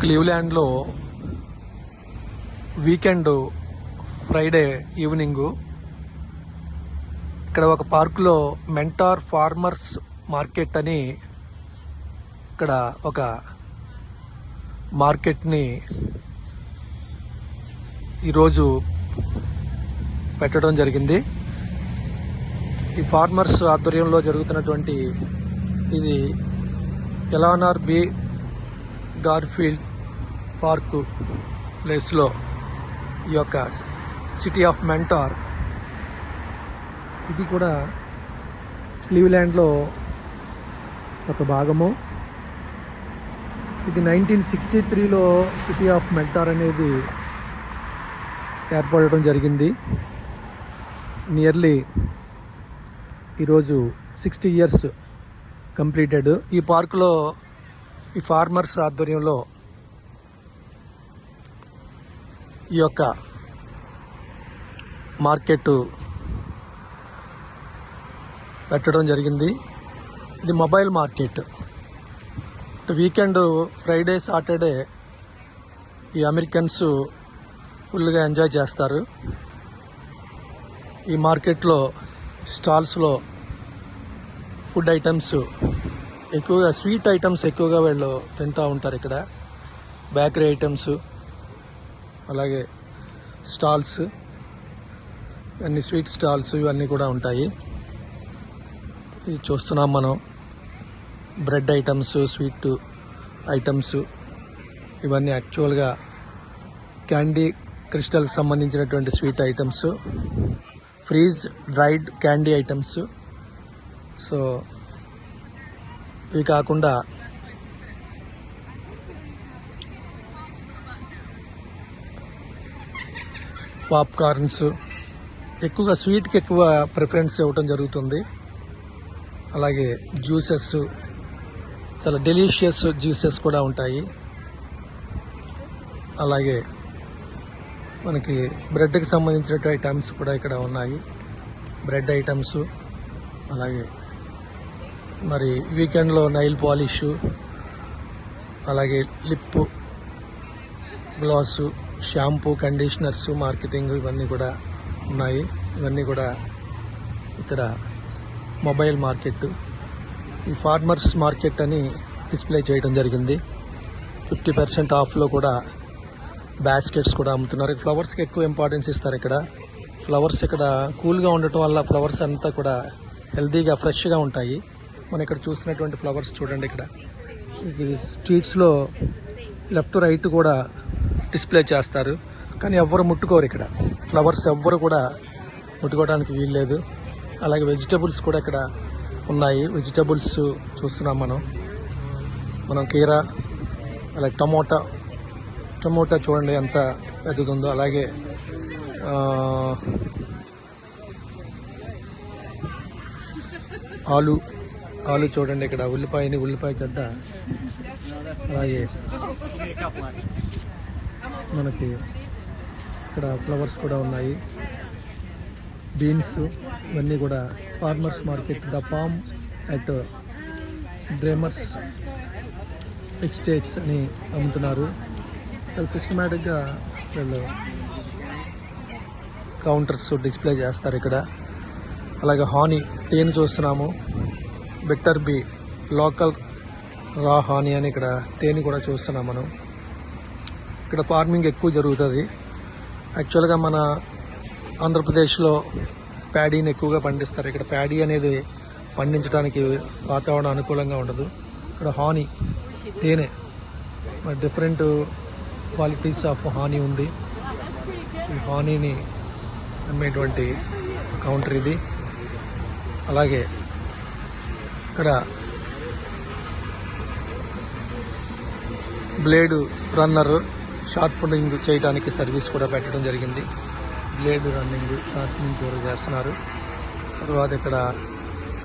క్లీవ్లాండ్లో weekend Friday evening ఇక్కడ ఒక పార్కులో మెంటార్ ఫార్మర్స్ మార్కెట్ అని ఇక్కడ ఒక మార్కెట్ని ఈరోజు పెట్టడం జరిగింది. ఈ ఫార్మర్స్ ఆధ్వర్యంలో జరుగుతున్నటువంటి ఇది ఎలానార్ బి గార్ఫీల్డ్ పార్కు ప్లేస్లో ఈ యొక్క సిటీ ఆఫ్ మెంటార్, ఇది కూడా క్లీవ్లాండ్లో ఒక భాగము. ఇది 1963లో సిటీ ఆఫ్ మెంటార్ అనేది ఏర్పడడం జరిగింది. నియర్లీ ఈరోజు 60 ఇయర్స్ కంప్లీటెడ్. ఈ పార్కులో ఈ ఫార్మర్స్ ఆధ్వర్యంలో ఈ యొక్క మార్కెట్ పెట్టడం జరిగింది. ఇది mobile market. Weekend Friday Saturday ఈ అమెరికన్స్ ఫుల్గా ఎంజాయ్ చేస్తారు. ఈ మార్కెట్లో స్టాల్స్లో ఫుడ్ ఐటమ్స్ ఎక్కువగా, స్వీట్ ఐటమ్స్ ఎక్కువగా వీళ్ళు తింటూ ఉంటారు. ఇక్కడ బేకరీ ఐటమ్స్, అలాగే స్టాల్స్, అన్ని స్వీట్ స్టాల్స్ ఇవన్నీ కూడా ఉంటాయి. ఇది చూస్తున్నాం మనం. బ్రెడ్ ఐటమ్స్, స్వీట్ ఐటమ్స్ ఇవన్నీ యాక్చువల్గా క్యాండీ క్రిస్టల్కి సంబంధించినటువంటి sweet items, freeze dried candy items. So ఇవి కాకుండా పాప్కార్న్స్, ఎక్కువగా స్వీట్కి ఎక్కువ ప్రిఫరెన్స్ ఇవ్వటం జరుగుతుంది. అలాగే జ్యూసెస్, చాలా డెలీషియస్ జ్యూసెస్ కూడా ఉంటాయి. అలాగే మనకి బ్రెడ్కి సంబంధించిన ఐటమ్స్ కూడా ఇక్కడ ఉన్నాయి. బ్రెడ్ ఐటమ్స్, అలాగే మరి వీకెండ్లో నైల్ పాలిష్, అలాగే lip glass, shampoo, conditioners, marketing ఇవన్నీ కూడా ఉన్నాయి. ఇవన్నీ కూడా ఇక్కడ మొబైల్ మార్కెట్. ఈ ఫార్మర్స్ మార్కెట్ అని డిస్ప్లే చేయడం జరిగింది. 50% ఆఫ్లో కూడా బాస్కెట్స్ కూడా అమ్ముతున్నారు. ఫ్లవర్స్కి ఎక్కువ ఇంపార్టెన్స్ ఇస్తారు. ఇక్కడ ఫ్లవర్స్ ఇక్కడ కూల్గా ఉండటం వల్ల ఫ్లవర్స్ అంతా కూడా హెల్తీగా, ఫ్రెష్గా ఉంటాయి. మనం ఇక్కడ చూస్తున్నటువంటి ఫ్లవర్స్ చూడండి. ఇక్కడ ఇది స్ట్రీట్స్లో లెఫ్ట్ రైట్ కూడా డిస్ప్లే చేస్తారు, కానీ ఎవ్వరు ముట్టుకోరు. ఇక్కడ ఫ్లవర్స్ ఎవ్వరు కూడా ముట్టుకోవడానికి వీల్లేదు. అలాగే వెజిటబుల్స్ కూడా ఇక్కడ ఉన్నాయి. వెజిటబుల్స్ చూస్తున్నాం మనం కీరా, అలాగే టమోటా చూడండి ఎంత పెద్దదుందో. అలాగే ఆలు చూడండి. ఇక్కడ ఉల్లిపాయ గడ్డ, అలాగే మనకి ఇక్కడ ఫ్లవర్స్ కూడా ఉన్నాయి. బీన్స్, ఇవన్నీ కూడా farmers market. The farm at Dreamers Estates అని అమ్ముతున్నారు. సిస్టమేటిక్గా వీళ్ళు కౌంటర్స్ డిస్ప్లే చేస్తారు ఇక్కడ. అలాగే హానీ, తేనె చూస్తున్నాము. బెటర్ బి లోకల్ రా హానీ అని ఇక్కడ తేనె కూడా చూస్తున్నాం మనం. ఇక్కడ ఫార్మింగ్ ఎక్కువ జరుగుతుంది. యాక్చువల్గా మన ఆంధ్రప్రదేశ్లో ప్యాడీని ఎక్కువగా పండిస్తారు. ఇక్కడ ప్యాడీ అనేది పండించడానికి వాతావరణం అనుకూలంగా ఉండదు. ఇక్కడ హానీ, తేనె, డిఫరెంట్ క్వాలిటీస్ ఆఫ్ హానీ ఉంది. ఈ హానీని అమ్మేటువంటి కౌంటర్ ఇది. అలాగే ఇక్కడ బ్లేడ్ రన్నర్, షార్పనింగ్ చేయడానికి సర్వీస్ కూడా పెట్టడం జరిగింది. బ్లేడ్ రన్నింగ్, షార్పనింగ్ కూడా చేస్తున్నారు. తర్వాత ఇక్కడ